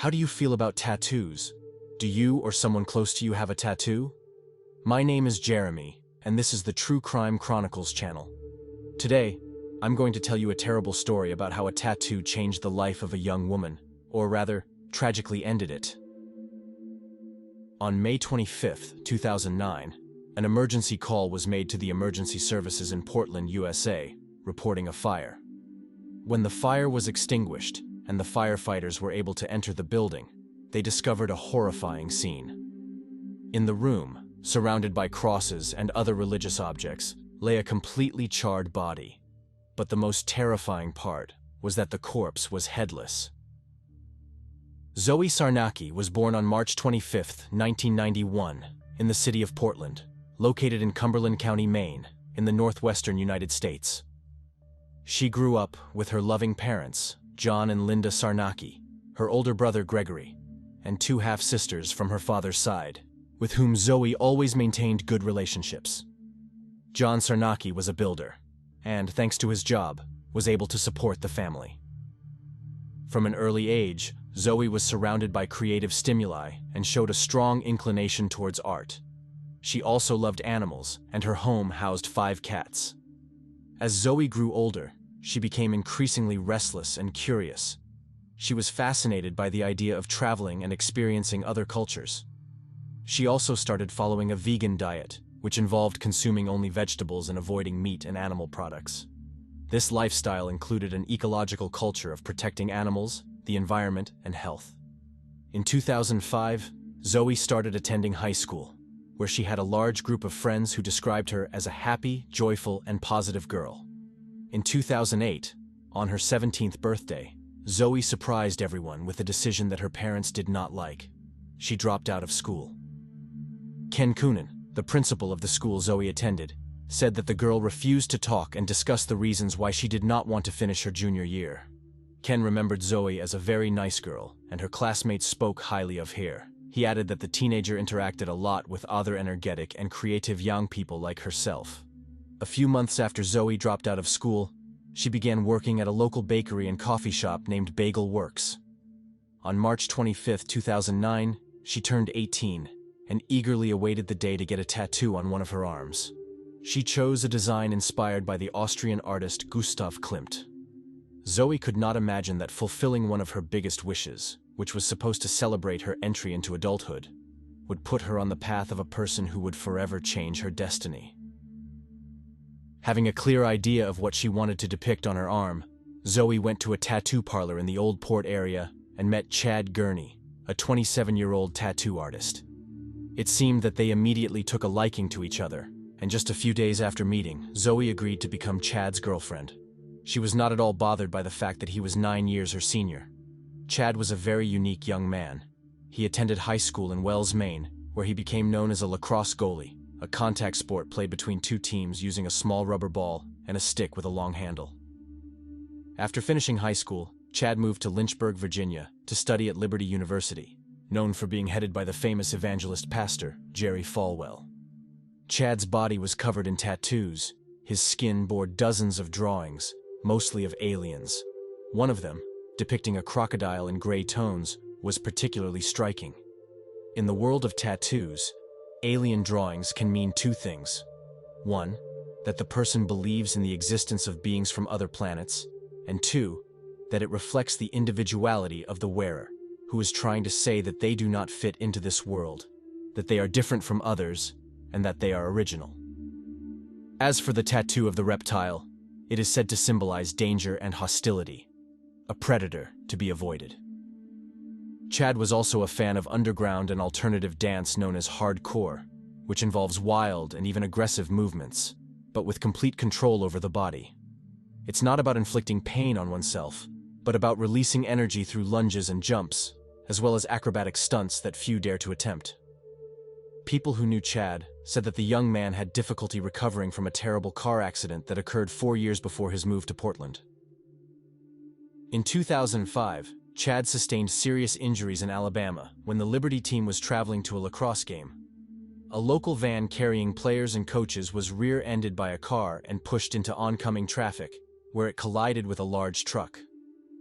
How do you feel about tattoos? Do you or someone close to you have a tattoo? My name is Jeremy, and this is the True Crime Chronicles channel. Today, I'm going to tell you a terrible story about how a tattoo changed the life of a young woman, or rather, tragically ended it. On May 25, 2009, an emergency call was made to the emergency services in Portland, USA, reporting a fire. When the fire was extinguished and the firefighters were able to enter the building, they discovered a horrifying scene. In the room, surrounded by crosses and other religious objects, lay a completely charred body. But the most terrifying part was that the corpse was headless. Zoe Sarnaki was born on March 25, 1991, in the city of Portland, located in Cumberland County, Maine, in the northwestern United States. She grew up with her loving parents, John and Linda Sarnaki, her older brother Gregory, and two half-sisters from her father's side, with whom Zoe always maintained good relationships. John Sarnaki was a builder, and, thanks to his job, was able to support the family. From an early age, Zoe was surrounded by creative stimuli and showed a strong inclination towards art. She also loved animals, and her home housed 5 cats. As Zoe grew older, she became increasingly restless and curious. She was fascinated by the idea of traveling and experiencing other cultures. She also started following a vegan diet, which involved consuming only vegetables and avoiding meat and animal products. This lifestyle included an ecological culture of protecting animals, the environment, and health. In 2005, Zoe started attending high school, where she had a large group of friends who described her as a happy, joyful, and positive girl. In 2008, on her 17th birthday, Zoe surprised everyone with a decision that her parents did not like. She dropped out of school. Ken Coonan, the principal of the school Zoe attended, said that the girl refused to talk and discuss the reasons why she did not want to finish her junior year. Ken remembered Zoe as a very nice girl, and her classmates spoke highly of her. He added that the teenager interacted a lot with other energetic and creative young people like herself. A few months after Zoe dropped out of school, she began working at a local bakery and coffee shop named Bagel Works. On March 25, 2009, she turned 18 and eagerly awaited the day to get a tattoo on one of her arms. She chose a design inspired by the Austrian artist Gustav Klimt. Zoe could not imagine that fulfilling one of her biggest wishes, which was supposed to celebrate her entry into adulthood, would put her on the path of a person who would forever change her destiny. Having a clear idea of what she wanted to depict on her arm, Zoe went to a tattoo parlor in the Old Port area and met Chad Gurney, a 27-year-old tattoo artist. It seemed that they immediately took a liking to each other, and just a few days after meeting, Zoe agreed to become Chad's girlfriend. She was not at all bothered by the fact that he was 9 years her senior. Chad was a very unique young man. He attended high school in Wells, Maine, where he became known as a lacrosse goalie, a contact sport played between two teams using a small rubber ball and a stick with a long handle. After finishing high school, Chad moved to Lynchburg, Virginia, to study at Liberty University, known for being headed by the famous evangelist pastor, Jerry Falwell. Chad's body was covered in tattoos. His skin bore dozens of drawings, mostly of aliens. One of them, depicting a crocodile in gray tones, was particularly striking. In the world of tattoos, alien drawings can mean 2 things. 1, that the person believes in the existence of beings from other planets, and 2, that it reflects the individuality of the wearer, who is trying to say that they do not fit into this world, that they are different from others, and that they are original. As for the tattoo of the reptile, it is said to symbolize danger and hostility, a predator to be avoided. Chad was also a fan of underground and alternative dance known as hardcore, which involves wild and even aggressive movements, but with complete control over the body. It's not about inflicting pain on oneself, but about releasing energy through lunges and jumps, as well as acrobatic stunts that few dare to attempt. People who knew Chad said that the young man had difficulty recovering from a terrible car accident that occurred 4 years before his move to Portland. In 2005, Chad sustained serious injuries in Alabama when the Liberty team was traveling to a lacrosse game. A local van carrying players and coaches was rear-ended by a car and pushed into oncoming traffic, where it collided with a large truck.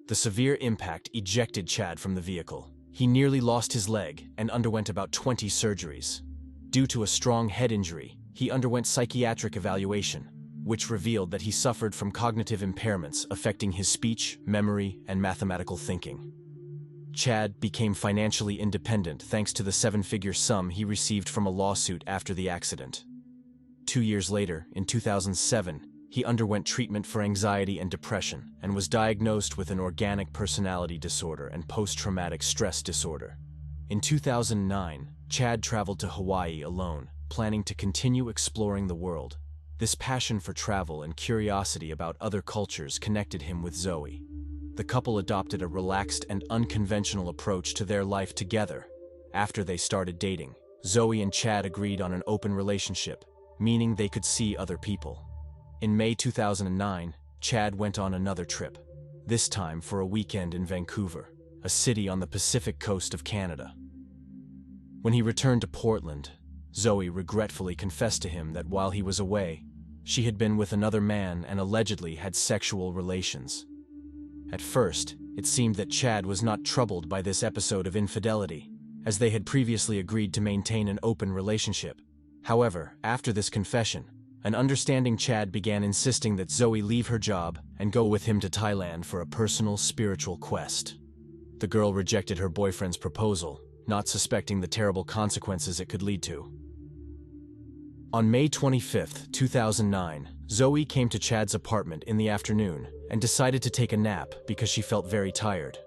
The severe impact ejected Chad from the vehicle. He nearly lost his leg and underwent about 20 surgeries. Due to a strong head injury, he underwent psychiatric evaluation, which revealed that he suffered from cognitive impairments affecting his speech, memory, and mathematical thinking. Chad became financially independent thanks to the seven-figure sum he received from a lawsuit after the accident. 2 years later, in 2007, he underwent treatment for anxiety and depression and was diagnosed with an organic personality disorder and post-traumatic stress disorder. In 2009, Chad traveled to Hawaii alone, planning to continue exploring the world. This passion for travel and curiosity about other cultures connected him with Zoe. The couple adopted a relaxed and unconventional approach to their life together. After they started dating, Zoe and Chad agreed on an open relationship, meaning they could see other people. In May 2009, Chad went on another trip, this time for a weekend in Vancouver, a city on the Pacific coast of Canada. When he returned to Portland, Zoe regretfully confessed to him that while he was away, she had been with another man and allegedly had sexual relations. At first, it seemed that Chad was not troubled by this episode of infidelity, as they had previously agreed to maintain an open relationship. However, after this confession, an understanding Chad began insisting that Zoe leave her job and go with him to Thailand for a personal spiritual quest. The girl rejected her boyfriend's proposal, not suspecting the terrible consequences it could lead to. On May 25, 2009, Zoe came to Chad's apartment in the afternoon and decided to take a nap because she felt very tired.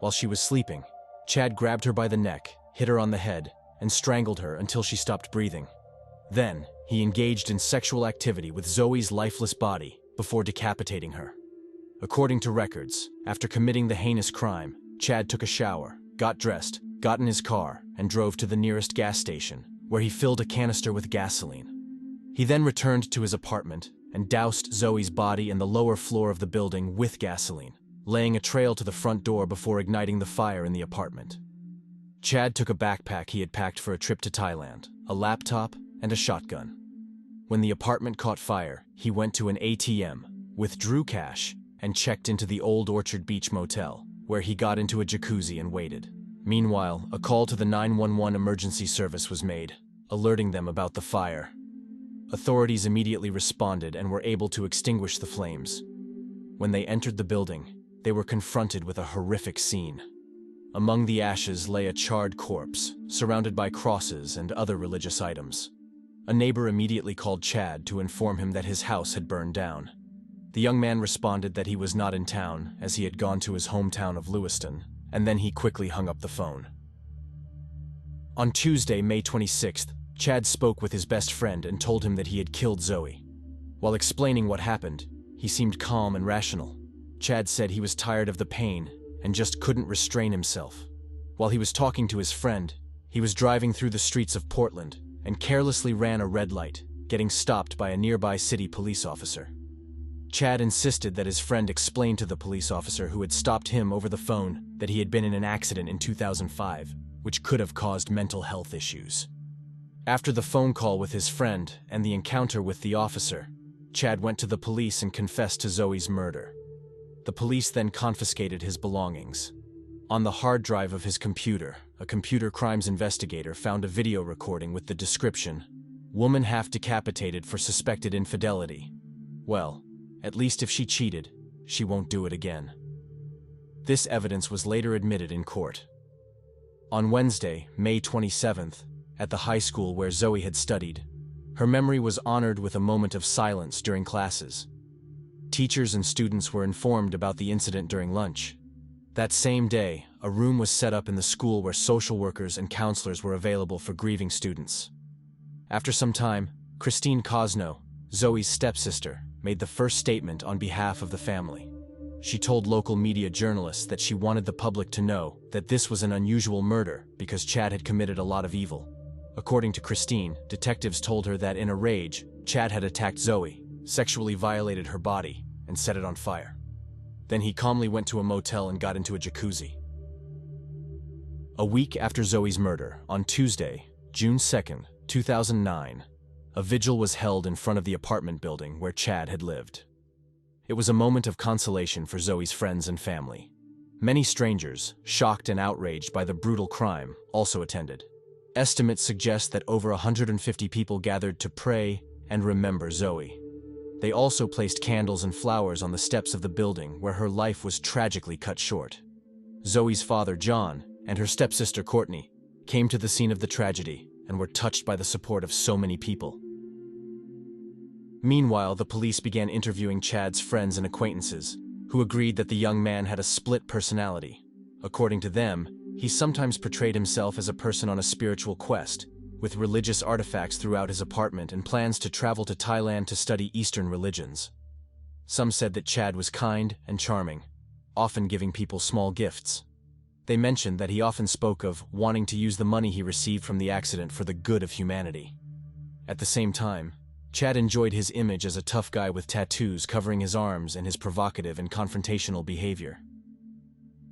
While she was sleeping, Chad grabbed her by the neck, hit her on the head, and strangled her until she stopped breathing. Then, he engaged in sexual activity with Zoe's lifeless body before decapitating her. According to records, after committing the heinous crime, Chad took a shower, got dressed, got in his car, and drove to the nearest gas station, where he filled a canister with gasoline. He then returned to his apartment and doused Zoe's body in the lower floor of the building with gasoline, laying a trail to the front door before igniting the fire in the apartment. Chad took a backpack he had packed for a trip to Thailand, a laptop, and a shotgun. When the apartment caught fire, he went to an ATM, withdrew cash, and checked into the Old Orchard Beach Motel, where he got into a jacuzzi and waited. Meanwhile, a call to the 911 emergency service was made, alerting them about the fire. Authorities immediately responded and were able to extinguish the flames. When they entered the building, they were confronted with a horrific scene. Among the ashes lay a charred corpse, surrounded by crosses and other religious items. A neighbor immediately called Chad to inform him that his house had burned down. The young man responded that he was not in town, as he had gone to his hometown of Lewiston, and then he quickly hung up the phone. On Tuesday, May 26th, Chad spoke with his best friend and told him that he had killed Zoe. While explaining what happened, he seemed calm and rational. Chad said he was tired of the pain and just couldn't restrain himself. While he was talking to his friend, he was driving through the streets of Portland and carelessly ran a red light, getting stopped by a nearby city police officer. Chad insisted that his friend explain to the police officer who had stopped him over the phone that he had been in an accident in 2005, which could have caused mental health issues. After the phone call with his friend and the encounter with the officer, Chad went to the police and confessed to Zoe's murder. The police then confiscated his belongings. On the hard drive of his computer, a computer crimes investigator found a video recording with the description, "Woman half decapitated for suspected infidelity. Well, at least if she cheated, she won't do it again." This evidence was later admitted in court. On Wednesday, May 27th, at the high school where Zoe had studied, her memory was honored with a moment of silence during classes. Teachers and students were informed about the incident during lunch. That same day, a room was set up in the school where social workers and counselors were available for grieving students. After some time, Christine Cosno, Zoe's stepsister, made the first statement on behalf of the family. She told local media journalists that she wanted the public to know that this was an unusual murder because Chad had committed a lot of evil. According to Christine, detectives told her that in a rage, Chad had attacked Zoe, sexually violated her body, and set it on fire. Then he calmly went to a motel and got into a jacuzzi. A week after Zoe's murder, on Tuesday, June 2nd, 2009, a vigil was held in front of the apartment building where Chad had lived. It was a moment of consolation for Zoe's friends and family. Many strangers, shocked and outraged by the brutal crime, also attended. Estimates suggest that over 150 people gathered to pray and remember Zoe. They also placed candles and flowers on the steps of the building where her life was tragically cut short. Zoe's father, John, and her stepsister, Courtney, came to the scene of the tragedy and were touched by the support of so many people. Meanwhile, the police began interviewing Chad's friends and acquaintances, who agreed that the young man had a split personality. According to them, he sometimes portrayed himself as a person on a spiritual quest, with religious artifacts throughout his apartment and plans to travel to Thailand to study Eastern religions. Some said that Chad was kind and charming, often giving people small gifts. They mentioned that he often spoke of wanting to use the money he received from the accident for the good of humanity. At the same time, Chad enjoyed his image as a tough guy with tattoos covering his arms and his provocative and confrontational behavior.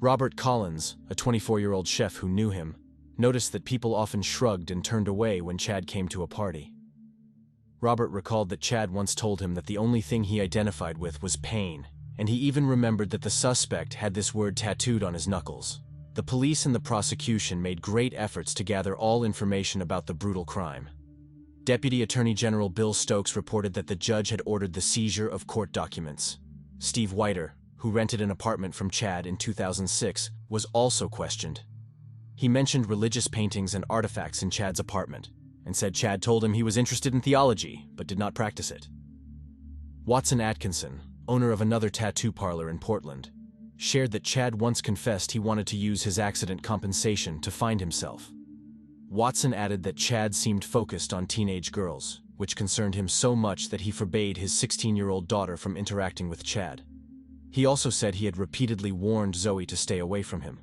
Robert Collins, a 24-year-old chef who knew him, noticed that people often shrugged and turned away when Chad came to a party. Robert recalled that Chad once told him that the only thing he identified with was pain, and he even remembered that the suspect had this word tattooed on his knuckles. The police and the prosecution made great efforts to gather all information about the brutal crime. Deputy Attorney General Bill Stokes reported that the judge had ordered the seizure of court documents. Steve Whiter, who rented an apartment from Chad in 2006, was also questioned. He mentioned religious paintings and artifacts in Chad's apartment, and said Chad told him he was interested in theology, but did not practice it. Watson Atkinson, owner of another tattoo parlor in Portland, shared that Chad once confessed he wanted to use his accident compensation to find himself. Watson added that Chad seemed focused on teenage girls, which concerned him so much that he forbade his 16-year-old daughter from interacting with Chad. He also said he had repeatedly warned Zoe to stay away from him.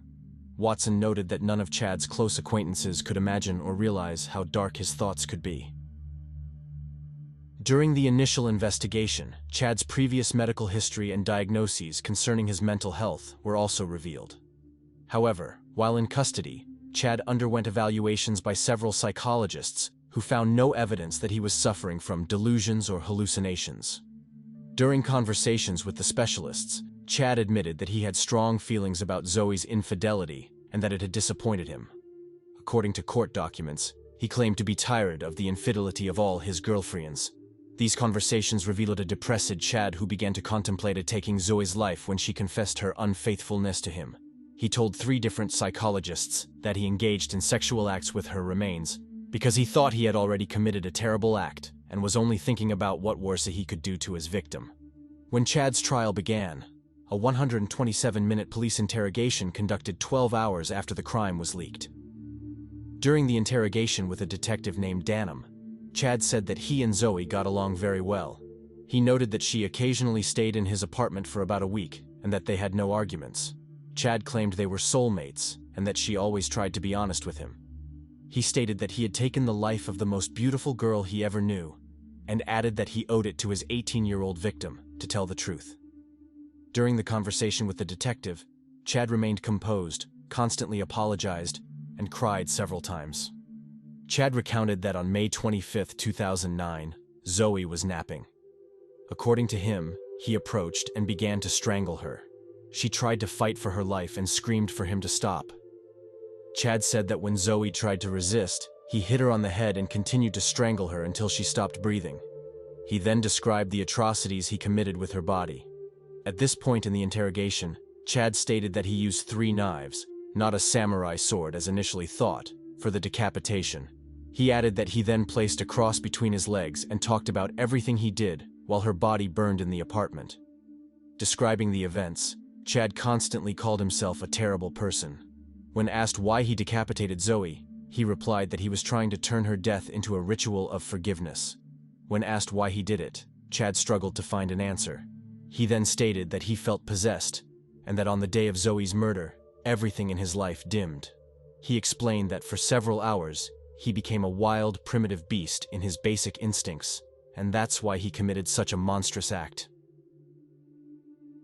Watson noted that none of Chad's close acquaintances could imagine or realize how dark his thoughts could be. During the initial investigation, Chad's previous medical history and diagnoses concerning his mental health were also revealed. However, while in custody, Chad underwent evaluations by several psychologists who found no evidence that he was suffering from delusions or hallucinations. During conversations with the specialists, Chad admitted that he had strong feelings about Zoe's infidelity and that it had disappointed him. According to court documents, he claimed to be tired of the infidelity of all his girlfriends. These conversations revealed a depressed Chad who began to contemplate taking Zoe's life when she confessed her unfaithfulness to him. He told 3 different psychologists that he engaged in sexual acts with her remains because he thought he had already committed a terrible act and was only thinking about what worse he could do to his victim. When Chad's trial began, a 127-minute police interrogation conducted 12 hours after the crime was leaked. During the interrogation with a detective named Danham, Chad said that he and Zoe got along very well. He noted that she occasionally stayed in his apartment for about a week and that they had no arguments. Chad claimed they were soulmates and that she always tried to be honest with him. He stated that he had taken the life of the most beautiful girl he ever knew and added that he owed it to his 18-year-old victim to tell the truth. During the conversation with the detective, Chad remained composed, constantly apologized, and cried several times. Chad recounted that on May 25, 2009, Zoe was napping. According to him, he approached and began to strangle her. She tried to fight for her life and screamed for him to stop. Chad said that when Zoe tried to resist, he hit her on the head and continued to strangle her until she stopped breathing. He then described the atrocities he committed with her body. At this point in the interrogation, Chad stated that he used 3 knives, not a samurai sword as initially thought, for the decapitation. He added that he then placed a cross between his legs and talked about everything he did while her body burned in the apartment. Describing the events, Chad constantly called himself a terrible person. When asked why he decapitated Zoe, he replied that he was trying to turn her death into a ritual of forgiveness. When asked why he did it, Chad struggled to find an answer. He then stated that he felt possessed, and that on the day of Zoe's murder, everything in his life dimmed. He explained that for several hours, he became a wild, primitive beast in his basic instincts, and that's why he committed such a monstrous act.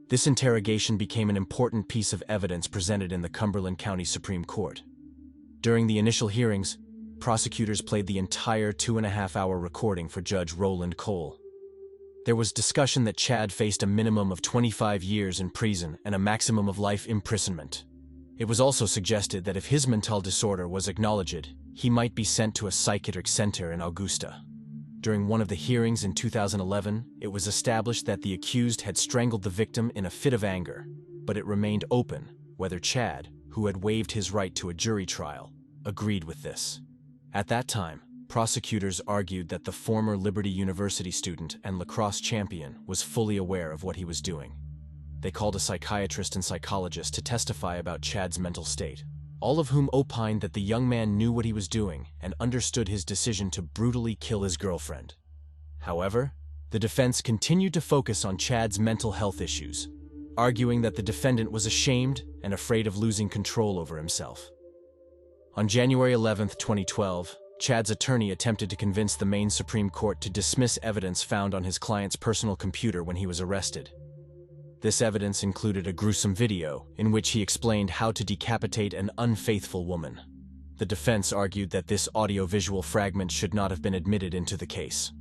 This interrogation became an important piece of evidence presented in the Cumberland County Supreme Court. During the initial hearings, prosecutors played the entire 2.5-hour recording for Judge Roland Cole. There was discussion that Chad faced a minimum of 25 years in prison and a maximum of life imprisonment. It was also suggested that if his mental disorder was acknowledged, he might be sent to a psychiatric center in Augusta. During one of the hearings in 2011, it was established that the accused had strangled the victim in a fit of anger, but it remained open whether Chad, who had waived his right to a jury trial, agreed with this. At that time, prosecutors argued that the former Liberty University student and lacrosse champion was fully aware of what he was doing. They called a psychiatrist and psychologist to testify about Chad's mental state, all of whom opined that the young man knew what he was doing and understood his decision to brutally kill his girlfriend. However, the defense continued to focus on Chad's mental health issues, arguing that the defendant was ashamed and afraid of losing control over himself. On January 11, 2012, Chad's attorney attempted to convince the Maine Supreme Court to dismiss evidence found on his client's personal computer when he was arrested. This evidence included a gruesome video in which he explained how to decapitate an unfaithful woman. The defense argued that this audio-visual fragment should not have been admitted into the case.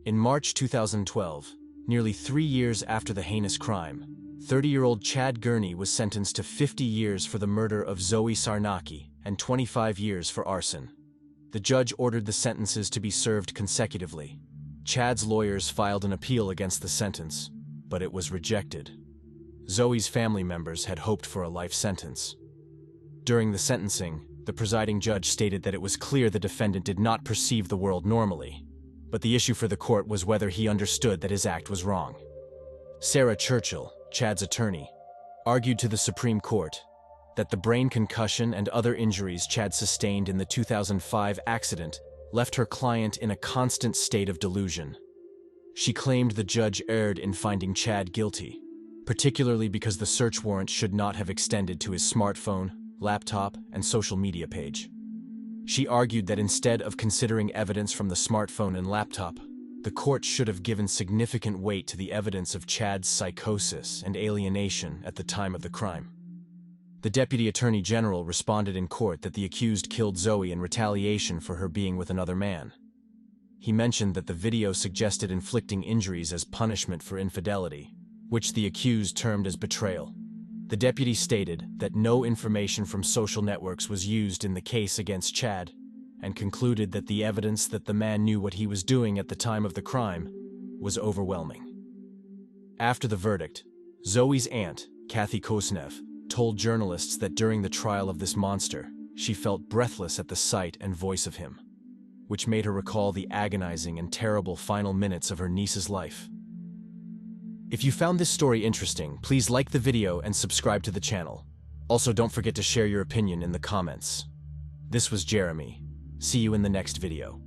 In March 2012, nearly 3 years after the heinous crime, 30-year-old Chad Gurney was sentenced to 50 years for the murder of Zoe Sarnaki and 25 years for arson. The judge ordered the sentences to be served consecutively. Chad's lawyers filed an appeal against the sentence, but it was rejected. Zoe's family members had hoped for a life sentence. During the sentencing, the presiding judge stated that it was clear the defendant did not perceive the world normally, but the issue for the court was whether he understood that his act was wrong. Sarah Churchill, Chad's attorney, argued to the Supreme Court that the brain concussion and other injuries Chad sustained in the 2005 accident left her client in a constant state of delusion. She claimed the judge erred in finding Chad guilty, particularly because the search warrant should not have extended to his smartphone, laptop, and social media page. She argued that instead of considering evidence from the smartphone and laptop, the court should have given significant weight to the evidence of Chad's psychosis and alienation at the time of the crime. The Deputy Attorney General responded in court that the accused killed Zoe in retaliation for her being with another man. He mentioned that the video suggested inflicting injuries as punishment for infidelity, which the accused termed as betrayal. The deputy stated that no information from social networks was used in the case against Chad, and concluded that the evidence that the man knew what he was doing at the time of the crime was overwhelming. After the verdict, Zoe's aunt, Kathy Kosnev, told journalists that during the trial of this monster, she felt breathless at the sight and voice of him, which made her recall the agonizing and terrible final minutes of her niece's life. If you found this story interesting, please like the video and subscribe to the channel. Also, don't forget to share your opinion in the comments. This was Jeremy. See you in the next video.